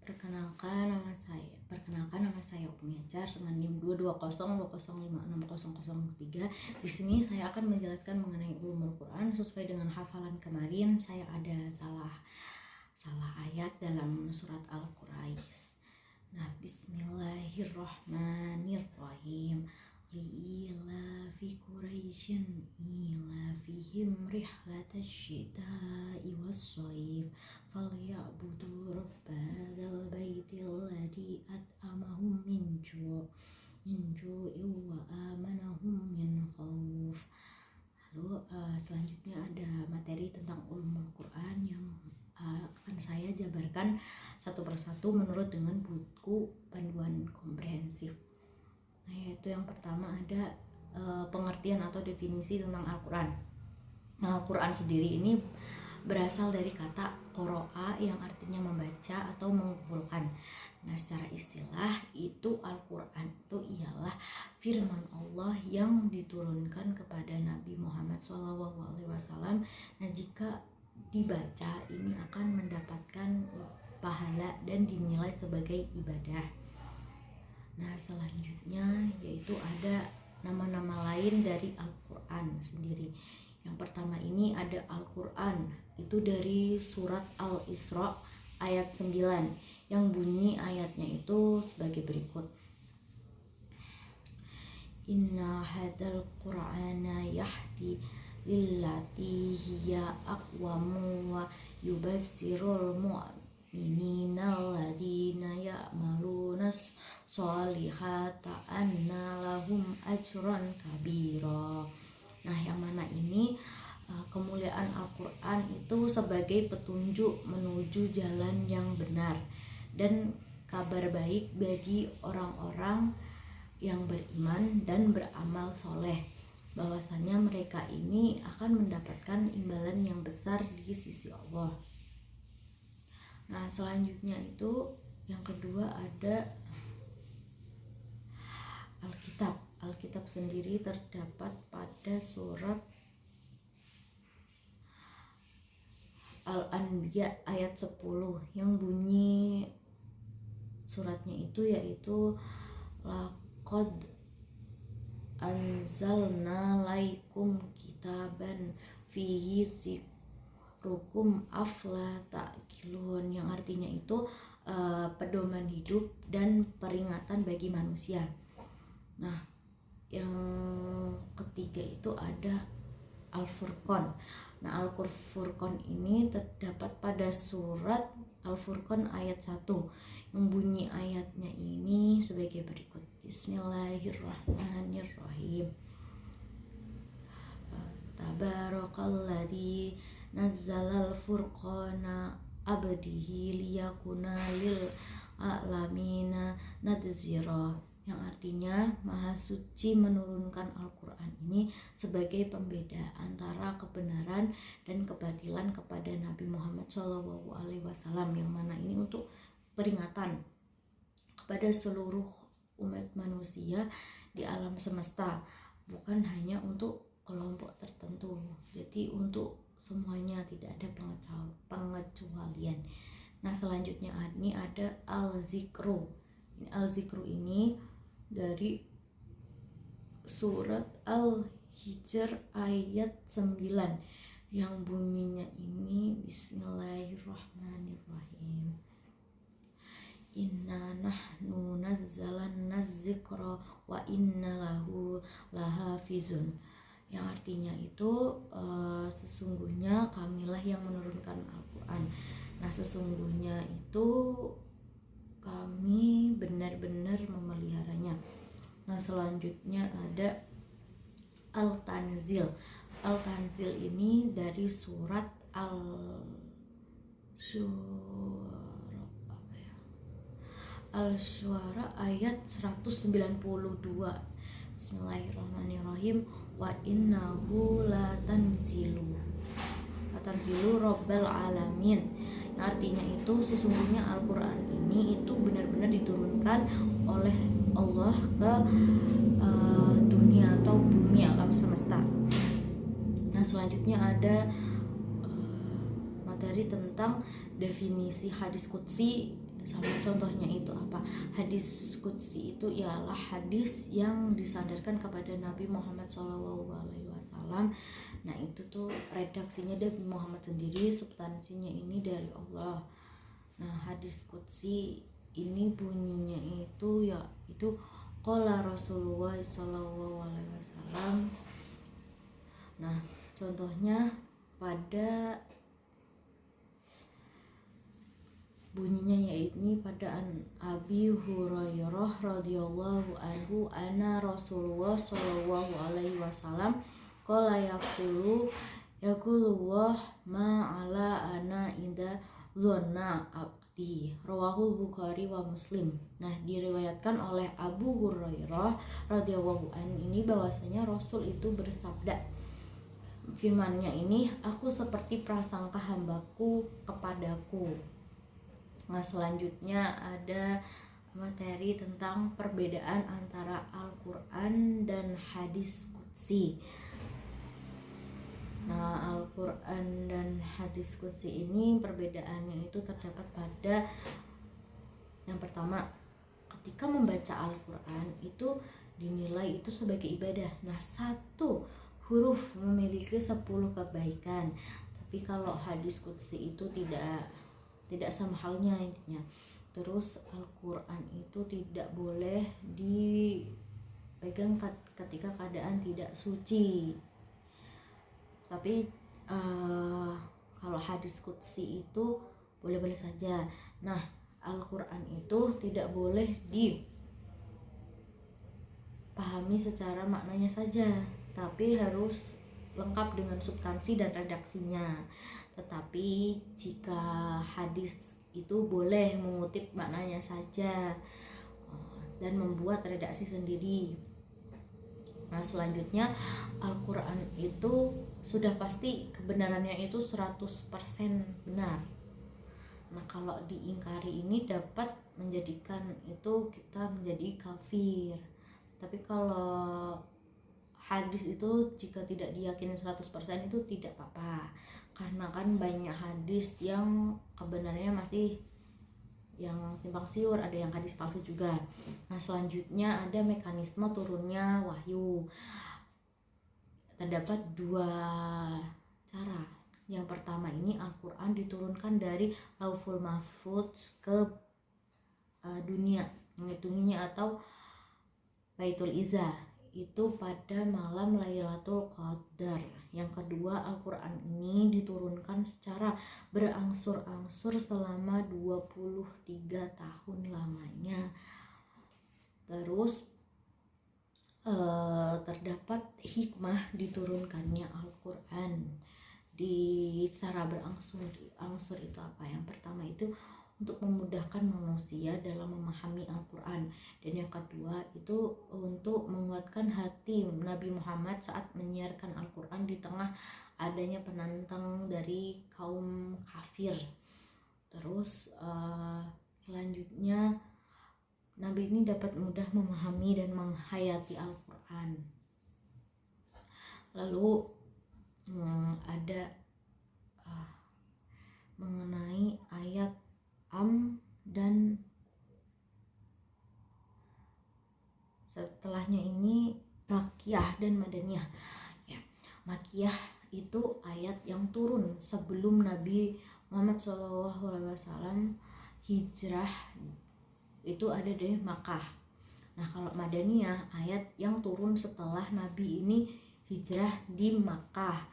Perkenalkan nama saya Umi Acar dengan NIM 22020566003. Di sini saya akan menjelaskan mengenai ulumul Quran sesuai dengan hafalan kemarin. Saya ada salah ayat dalam surat Al-Quraish. Nah, bismillahirrahmanirrahim. Li'ilafi Quraisyin ilafihim rihlatash syita'i was-shayf falyabudu rabbal baitil ladzi at'amahum min ju'in wa amanahum min khauf. Lalu selanjutnya ada materi tentang ulumul Quran yang akan saya jabarkan satu persatu menurut dengan buku panduan komprehensif. Nah, yaitu yang pertama ada pengertian atau definisi tentang Al-Quran. Nah, Al-Quran sendiri ini berasal dari kata qoro'a yang artinya membaca atau mengumpulkan. Nah, secara istilah itu Al-Quran itu ialah firman Allah yang diturunkan kepada Nabi Muhammad SAW. Nah, jika dibaca ini akan mendapatkan pahala dan dinilai sebagai ibadah. Nah, selanjutnya yaitu ada nama-nama lain dari Al-Quran sendiri. Yang pertama ini ada Al-Quran, itu dari surat Al-Isra ayat 9 yang bunyi ayatnya itu sebagai berikut. Inna hadzal Qur'ana yahdi lillati hiya aqwamu wa yubassirul mu'minina alladzina ya'malunas sholihata anna lahum ajran kabira. Nah, yang mana ini kemuliaan Al-Quran itu sebagai petunjuk menuju jalan yang benar dan kabar baik bagi orang-orang yang beriman dan beramal soleh, bahwasannya mereka ini akan mendapatkan imbalan yang besar di sisi Allah. Nah, selanjutnya itu yang kedua ada Alkitab. Alkitab sendiri terdapat pada surat Al-Anbiya ayat 10 yang bunyi suratnya itu yaitu laqad anzalna laikum kitaban fihi zikrukum afla ta'qilun, yang artinya itu pedoman hidup dan peringatan bagi manusia. Nah, yang ketiga itu ada Al-Furqan. Nah, Al-Furqan ini terdapat pada surat Al-Furqan ayat 1 yang bunyi ayatnya ini sebagai berikut. Bismillahirrahmanirrahim. Tabarakalladzi nazzalal furqana abdihi liyakuna lil alamina nadzira, yang artinya Maha Suci menurunkan Al-Quran ini sebagai pembeda antara kebenaran dan kebatilan kepada Nabi Muhammad SAW, yang mana ini untuk peringatan kepada seluruh umat manusia di alam semesta, bukan hanya untuk kelompok tertentu, jadi untuk semuanya, tidak ada pengecualian. Nah, selanjutnya ini ada Al-Zikru. Al-Zikru ini dari surat Al-Hijr ayat 9 yang bunyinya ini Bismillahirrahmanirrahim. Inna nahnu nazzalanna dzikra wa inna lahu lahafizun, yang artinya itu sesungguhnya kamilah yang menurunkan Al-Quran. Nah, sesungguhnya itu kami benar-benar memeliharanya. Nah, selanjutnya ada Al-Tanzil. Al-Tanzil ini dari surat Al-Syuara ayat 192. Bismillahirrahmanirrahim. Wa innahu latanzilu Rabbal alamin, yang artinya itu sesungguhnya Al-Quran ini itu benar-benar diturunkan oleh Allah ke dunia atau bumi alam semesta. Nah, selanjutnya ada materi tentang definisi hadis qudsi Sama contohnya itu apa? Hadis qudsi itu ialah hadis yang disandarkan kepada Nabi Muhammad SAW. Nah itu tuh redaksinya dari Muhammad sendiri, substansinya ini dari Allah. Nah hadis qudsi ini bunyinya itu ya itu qala Rasulullah SAW. Nah contohnya pada bunyinya yaitu pada Abi Hurairah radhiyallahu anhu anna Rasulullah sallallahu alaihi wasallam qala yaqulu ma ala ana inda dzanna abdi, rawahul Bukhari wa Muslim. Nah diriwayatkan oleh Abu Hurairah radhiyallahu anhu ini bahwasanya Rasul itu bersabda, firmannya ini, aku seperti prasangka hambaku kepadaku. Nah selanjutnya ada materi tentang perbedaan antara Al-Quran dan hadis qudsi. Nah Al-Quran dan hadis qudsi ini perbedaannya itu terdapat pada yang pertama, ketika membaca Al-Quran itu dinilai itu sebagai ibadah. Nah satu huruf memiliki 10 kebaikan, tapi kalau hadis qudsi itu tidak sama halnya intinya. Terus Al-Quran itu tidak boleh dipegang ketika keadaan tidak suci, tapi kalau hadis qudsi itu boleh-boleh saja. Nah Al-Quran itu tidak boleh dipahami secara maknanya saja, tapi harus lengkap dengan substansi dan redaksinya. Tetapi jika hadis itu boleh mengutip maknanya saja dan membuat redaksi sendiri. Nah selanjutnya Al-Quran itu sudah pasti kebenarannya itu 100% benar. Nah kalau diingkari ini dapat menjadikan itu kita menjadi kafir. Tapi kalau hadis itu jika tidak diyakini 100% itu tidak apa-apa, karena kan banyak hadis yang kebenarannya masih yang simpang siur, ada yang hadis palsu juga. Nah selanjutnya ada mekanisme turunnya wahyu. Terdapat 2 cara. Yang pertama ini Al-Quran diturunkan dari Lauhul Mahfuz ke dunia menghitunginya atau Baitul Izzah itu pada malam Lailatul Qadar. Yang kedua, Al-Quran ini diturunkan secara berangsur-angsur selama 23 tahun lamanya. Terus terdapat hikmah diturunkannya Al-Quran di secara berangsur-angsur itu apa? Yang pertama itu untuk memudahkan manusia dalam memahami Al-Quran, dan yang kedua itu untuk menguatkan hati Nabi Muhammad saat menyiarkan Al-Quran di tengah adanya penantang dari kaum kafir. Terus selanjutnya Nabi ini dapat mudah memahami dan menghayati Al-Quran. Lalu ada mengenai ayat dan setelahnya ini Makkiyah dan Madaniyah. Ya, Makkiyah itu ayat yang turun sebelum Nabi Muhammad SAW hijrah, itu ada di Makkah. Nah kalau Madaniyah ayat yang turun setelah Nabi ini hijrah di Makkah.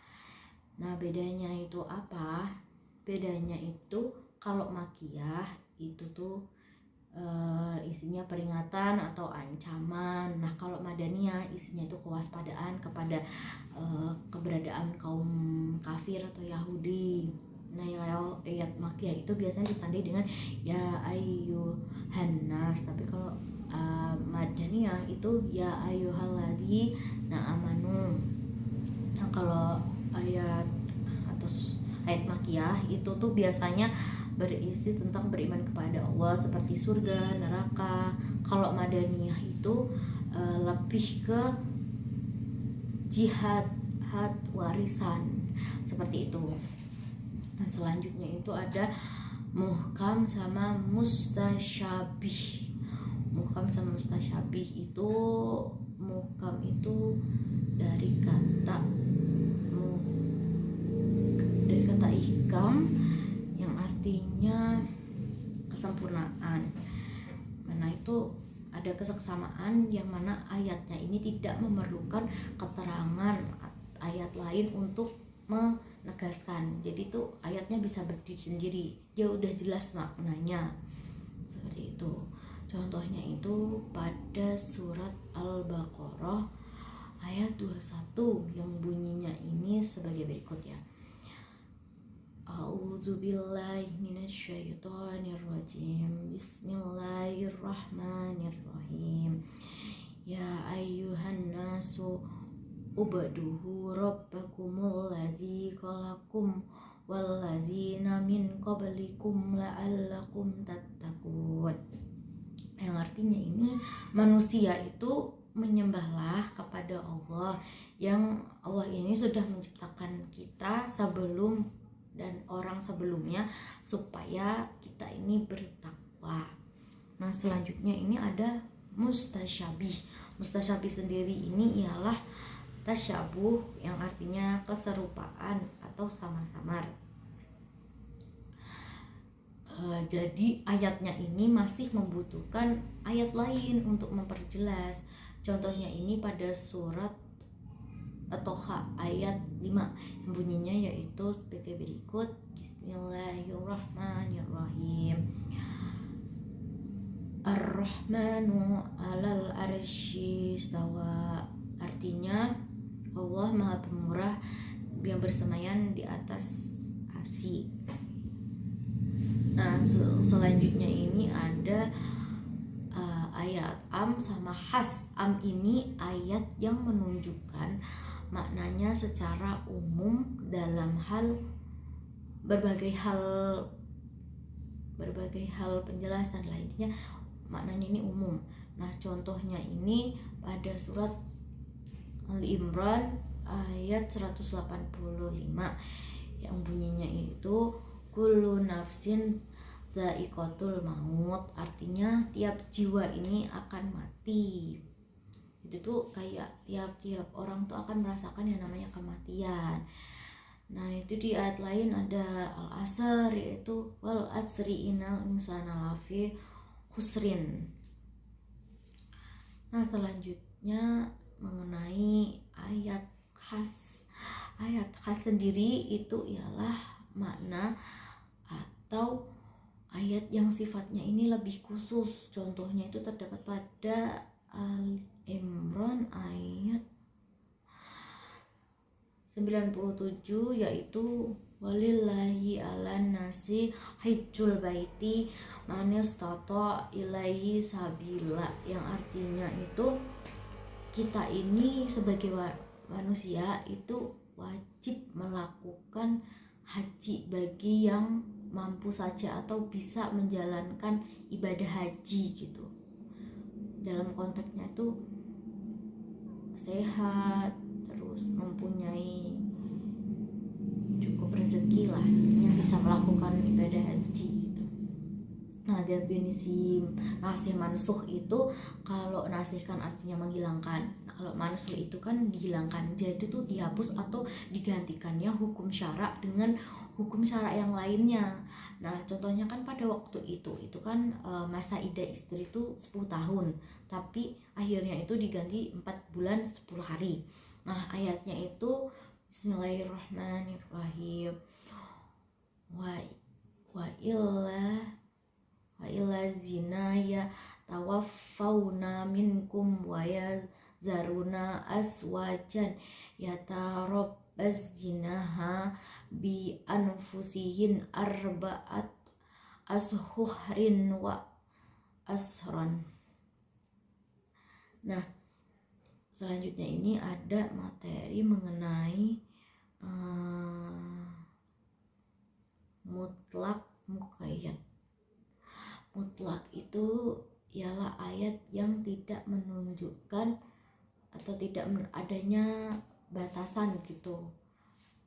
Nah bedanya itu apa? Bedanya itu kalau Makkiyah itu tuh isinya peringatan atau ancaman. Nah kalau Madaniyah isinya itu kewaspadaan kepada keberadaan kaum kafir atau Yahudi. Nah ayat Makkiyah itu biasanya ditandai dengan ya ayyuhan nas, tapi kalau Madaniyah itu ya ayyuhalladzi amanu. Nah kalau ayat Makkiyah itu tuh biasanya berisi tentang beriman kepada Allah seperti surga, neraka. Kalau Madaniyah itu lebih ke jihad, warisan seperti itu. Nah selanjutnya itu ada muhkam sama mustasyabih. Muhkam sama mustasyabih itu, muhkam itu dari kata ihkam yang artinya kesempurnaan. Mana itu ada kesesamaan yang mana ayatnya ini tidak memerlukan keterangan ayat lain untuk menegaskan. Jadi itu ayatnya bisa berdiri sendiri, dia udah jelas maknanya. Seperti itu. Contohnya itu pada surat Al-Baqarah ayat 21 yang bunyinya ini sebagai berikut ya. A'udzubillahi minasyaitonirrajim. Bismillahirrahmanirrahim. Ya ayyuhan nasu ubaduhu rabbakumul ladzi khalaqakum wallazina min qablikum la'allakum tattaqun. Yang artinya ini manusia itu menyembahlah kepada Allah, yang Allah ini sudah menciptakan kita sebelum dan orang sebelumnya supaya kita ini bertakwa. Nah selanjutnya ini ada mustasyabih. Mustasyabih sendiri ini ialah tasyabuh yang artinya keserupaan atau samar-samar. Jadi ayatnya ini masih membutuhkan ayat lain untuk memperjelas. Contohnya ini pada surat At-Toha ayat 5 yang bunyinya yaitu sebagai berikut. Bismillahirrahmanirrahim. Ar-Rahmanu 'alal arsy istawa. Artinya Allah Maha Pemurah yang bersemayam di atas arsy. Nah selanjutnya ini ada ayat am sama has. Am ini ayat yang menunjukkan maknanya secara umum dalam berbagai hal penjelasan lainnya, maknanya ini umum. Nah contohnya ini pada surat Al-Imran ayat 185 yang bunyinya itu kullu nafsin dha'iqatul maut. Artinya tiap jiwa ini akan mati. Itu tuh kayak tiap orang tuh akan merasakan yang namanya kematian. Nah itu di ayat lain ada al-asr, yaitu wal asri innal insana lafi khusrin. Nah selanjutnya mengenai ayat khas. Ayat khas sendiri itu ialah makna atau ayat yang sifatnya ini lebih khusus. Contohnya itu terdapat pada Al-Imran ayat 97 yaitu walillahi 'alan nasi hajjul baiti man istata ilaihi sabila, yang artinya itu kita ini sebagai manusia itu wajib melakukan haji bagi yang mampu saja atau bisa menjalankan ibadah haji gitu. Dalam konteksnya itu sehat, terus mempunyai cukup rezeki lah, yang bisa melakukan ibadah haji gitu. Nah definisi nasih mansuh itu, kalau nasih kan artinya menghilangkan. Nah kalau mansuh itu kan dihilangkan, jadi itu dihapus atau digantikannya hukum syara dengan hukum syara yang lainnya. Nah contohnya kan pada waktu itu kan masa iddah istri itu 10 tahun, tapi akhirnya itu diganti 4 bulan 10 hari. Nah ayatnya itu Bismillahirrahmanirrahim. Wa illa zina ya tawaffawna minkum wa yazaruna aswajan yatarabbas zinaha bi anfusihin arba'at ashhurin wa asran. Nah selanjutnya ini ada materi mengenai mutlak muqayyad. Mutlak itu ialah ayat yang tidak menunjukkan atau tidak adanya batasan gitu.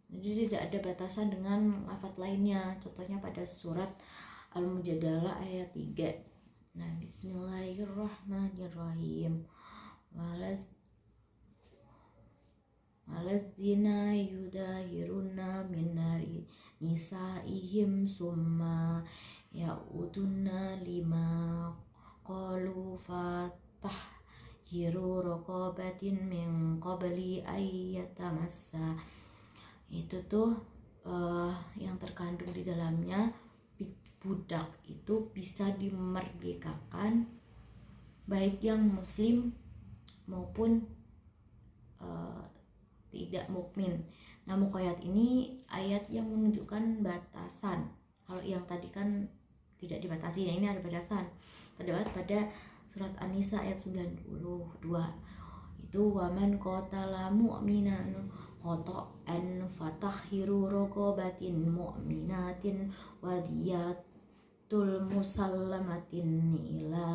Jadi tidak ada batasan dengan lafaz lainnya. Contohnya pada surat Al-Mujadalah ayat 3. Nah, bismillahirrahmanirrahim. Waladzina yudahiruna min nisaihim summa ya'uduna lima qalu fatahhiru raqabatin min qabli ayyatamassa. Itu tuh yang terkandung di dalamnya, budak itu bisa dimerdekakan baik yang muslim maupun tidak mukmin. Nah, muqayyad ini ayat yang menunjukkan batasan. Kalau yang tadi kan tidak dibatasi, nah ini ada batasan. Terdapat pada surat An-Nisa ayat 92. Itu waman qatala mu'minan qata'an fatahhiru raqabatin mu'minatin wadiyatul musallamatin ila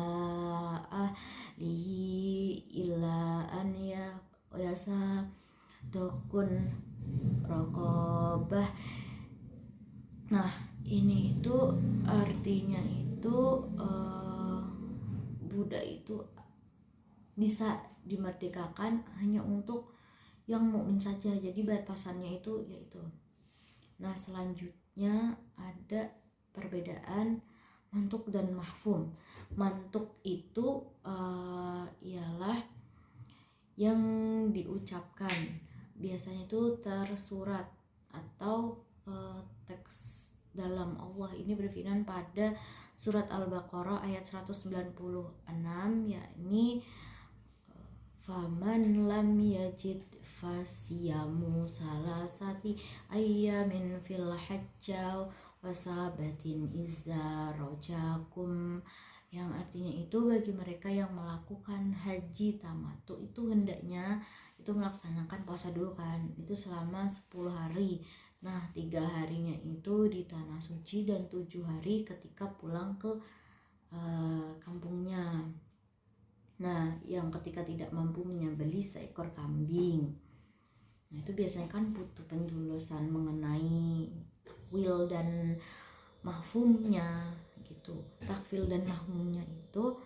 ahlihi illa an yasa dokun raqabah. Nah, ini itu artinya itu budak itu bisa dimerdekakan hanya untuk yang mukmin saja. Jadi batasannya itu yaitu. Nah, selanjutnya ada perbedaan mantuk dan mahfum. Mantuk itu ialah yang diucapkan, biasanya itu tersurat atau teks dalam. Allah ini berfirman pada surat Al-Baqarah ayat 196, yakni faman lam yajid fasiyamu salasati ayyamin fil hajjah wasabatin izza rojakum, yang artinya itu bagi mereka yang melakukan haji tamattu itu hendaknya itu melaksanakan puasa dulu kan, itu selama 10 hari. Nah, 3 harinya itu di tanah suci dan 7 hari ketika pulang ke kampungnya. Nah, yang ketika tidak mampu menyembelih seekor kambing. Nah, itu biasanya kan butuh penjelasan mengenai takwil dan mahfumnya gitu. Takwil dan mahfumnya itu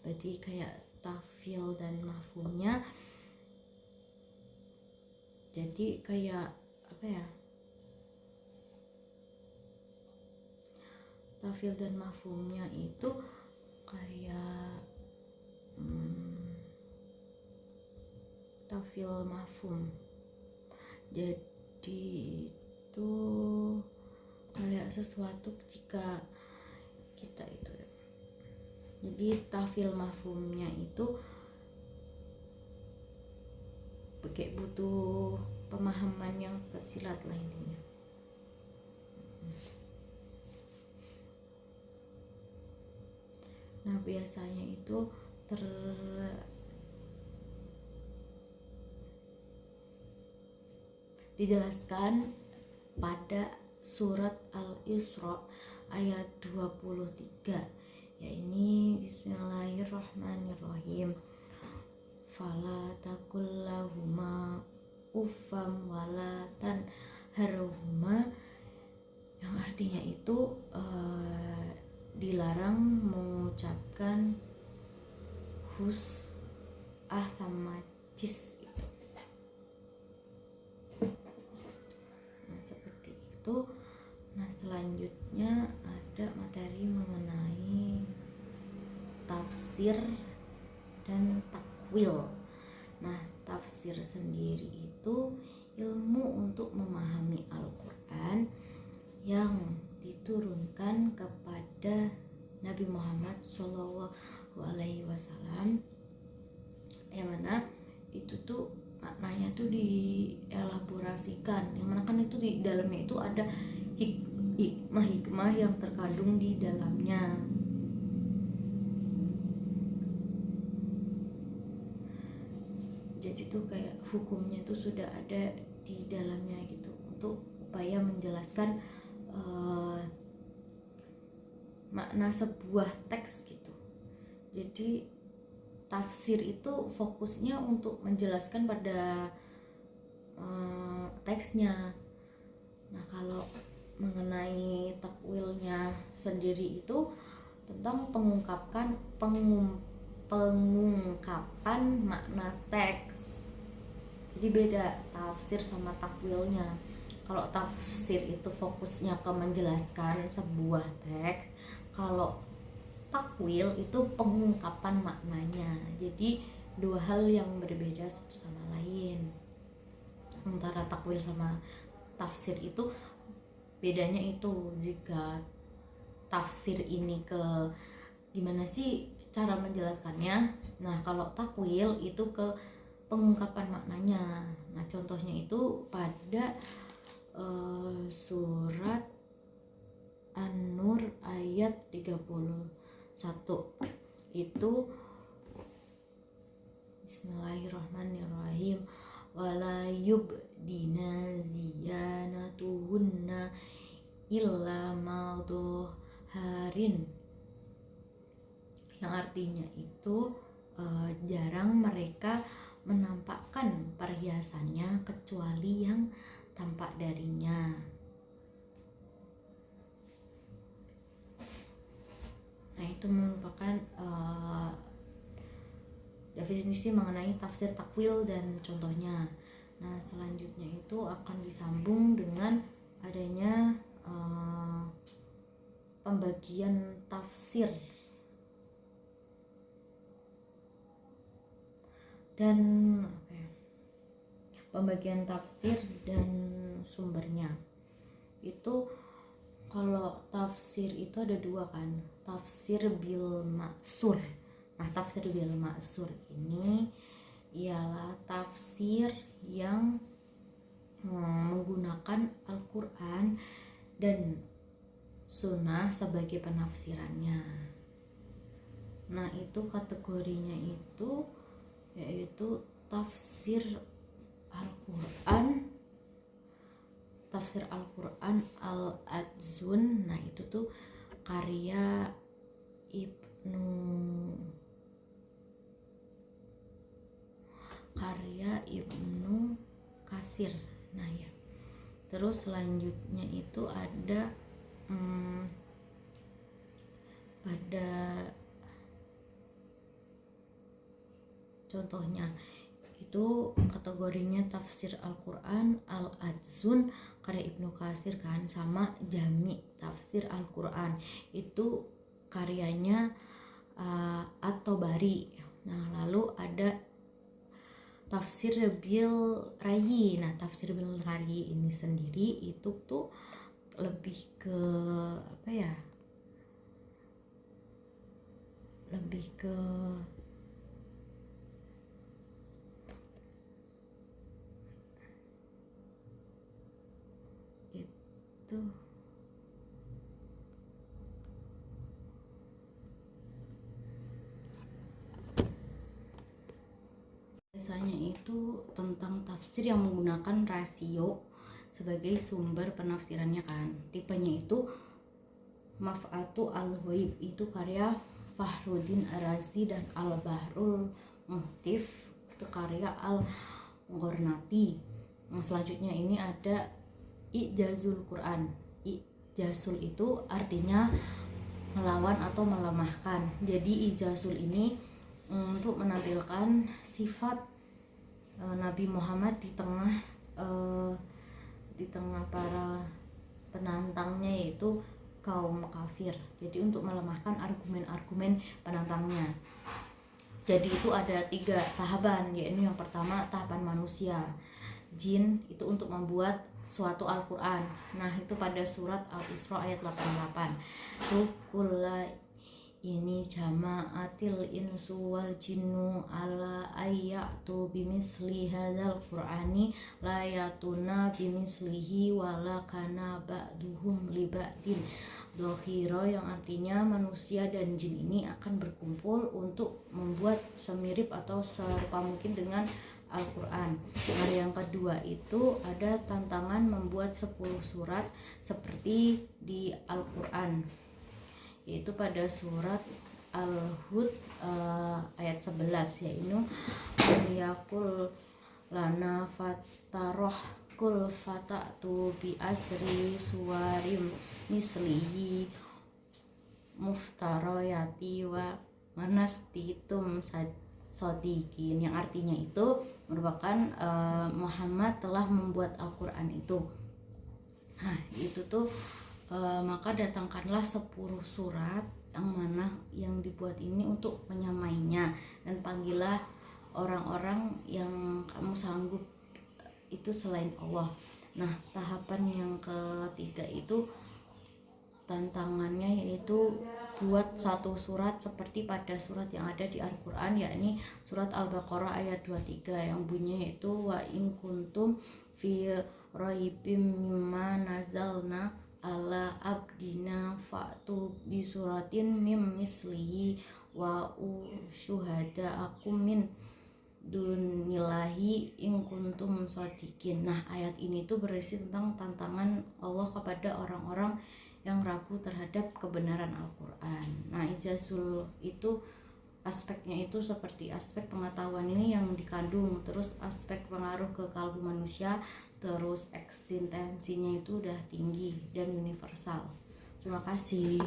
berarti kayak takwil dan mahfumnya, jadi kayak apa ya, takwil dan mahfumnya itu kayak takwil mahfum, jadi itu kayak sesuatu jika kita itu, jadi takwil mahfumnya itu kayak butuh pemahaman yang tersirat lah intinya. Nah, biasanya itu dijelaskan pada surat Al-Isra ayat 23, yakni bismillahirrahmanirrahim. Fala takullahuma uffam wala tanharhuma, yang artinya itu dilarang mengucapkan hus sama cis itu. Nah, seperti itu. Nah, selanjutnya ada materi mengenai tafsir dan takwil. Nah, tafsir sendiri itu ilmu untuk memahami Al-Quran yang diturunkan kepada Nabi Muhammad SAW, yang mana itu tuh maknanya tuh dielaborasikan, yang mana kan itu di dalamnya itu ada hikmah yang terkandung di dalamnya. Jadi tuh kayak hukumnya tuh sudah ada di dalamnya gitu, untuk upaya menjelaskan makna sebuah teks gitu. Jadi tafsir itu fokusnya untuk menjelaskan pada teksnya. Nah, kalau mengenai takwilnya sendiri itu tentang pengungkapan makna teks. Jadi beda tafsir sama takwilnya. Kalau tafsir itu fokusnya ke menjelaskan sebuah teks, kalau takwil itu pengungkapan maknanya. Jadi dua hal yang berbeda satu sama lain. Antara takwil sama tafsir itu bedanya itu, jika tafsir ini ke gimana sih cara menjelaskannya. Nah, kalau takwil itu ke pengungkapan maknanya. Nah, contohnya itu pada surat An-Nur ayat 31 itu Bismillahirrahmanirrahim, wala yubdina ziyanatuhunna illa harin, yang artinya itu jarang mereka menampakkan perhiasannya kecuali yang tampak darinya. Nah, itu merupakan definisi mengenai tafsir takwil dan contohnya. Nah, selanjutnya itu akan disambung dengan adanya pembagian tafsir dan pembagian tafsir dan sumbernya. Itu kalau tafsir itu ada dua kan, tafsir bil maksur. Nah, tafsir bil maksur ini ialah tafsir yang menggunakan Al-Quran dan sunnah sebagai penafsirannya. Nah, itu kategorinya itu yaitu tafsir Al-Quran Al-Adzun. Nah, itu tuh karya Ibnu Katsir. Nah, ya. Terus selanjutnya itu ada pada contohnya itu kategorinya tafsir Al-Quran Al-Adzun karya Ibnu Katsir kan, sama Jami tafsir Al-Quran itu karyanya At-Tabari. Nah, lalu ada tafsir bil Rayi. Nah, tafsir bil Rayi ini sendiri itu tuh lebih ke itu biasanya itu tentang tafsir yang menggunakan rasio sebagai sumber penafsirannya kan. Tipenya itu Maf'atu al-Ghaib, itu karya Fakhruddin Ar-Razi, dan Al-Bahrul Muhtif itu karya Al-Ghornati. Nah, selanjutnya ini ada Ijazul Quran. Ijazul itu artinya melawan atau melemahkan. Jadi ijazul ini untuk menampilkan sifat Nabi Muhammad di tengah para penantangnya, yaitu kaum kafir. Jadi untuk melemahkan argumen-argumen penantangnya. Jadi itu ada 3 tahapan, yaitu yang pertama tahapan manusia, jin itu untuk membuat suatu Al-Quran. Nah, itu pada surat Al-Isra ayat 88. Tuh kulla ini jama'atil insu wal jinnu ala ayyatu bimisli hadzal qur'ani la yatuna bimislihi wala kana ba'duhum li ba'din dhahira, yang artinya manusia dan jin ini akan berkumpul untuk membuat semirip atau serupa mungkin dengan Al-Quran. Nah, yang kedua itu ada tantangan membuat 10 surat seperti di Al-Quran, yaitu pada surat Al-Hud ayat 11, yaitu yakul lana fataroh kul fata'tu bi asri suwarim mislihi muftarayati wa manastitum sodikin, yang artinya itu merupakan Muhammad telah membuat Al-Quran itu. Nah itu tuh maka datangkanlah 10 surat yang mana yang dibuat ini untuk menyamainya, dan panggillah orang-orang yang kamu sanggup itu selain Allah. Nah tahapan yang ketiga itu tantangannya yaitu buat satu surat seperti pada surat yang ada di Al-Quran, yakni surat Al-Baqarah ayat 23 yang bunyinya itu wa in kuntum fi raibim mimma nazalna ala abdina fa'tu bi suratin mim mislihi wa usyuhada akum min dunillahi in kuntum shodiqin. Nah ayat ini tuh berisi tentang tantangan Allah kepada orang-orang yang ragu terhadap kebenaran Al-Quran. Nah ijazul itu aspeknya itu seperti aspek pengetahuan ini yang dikandung, terus aspek pengaruh ke kalbu manusia, terus eksistensinya itu udah tinggi dan universal. Terima kasih.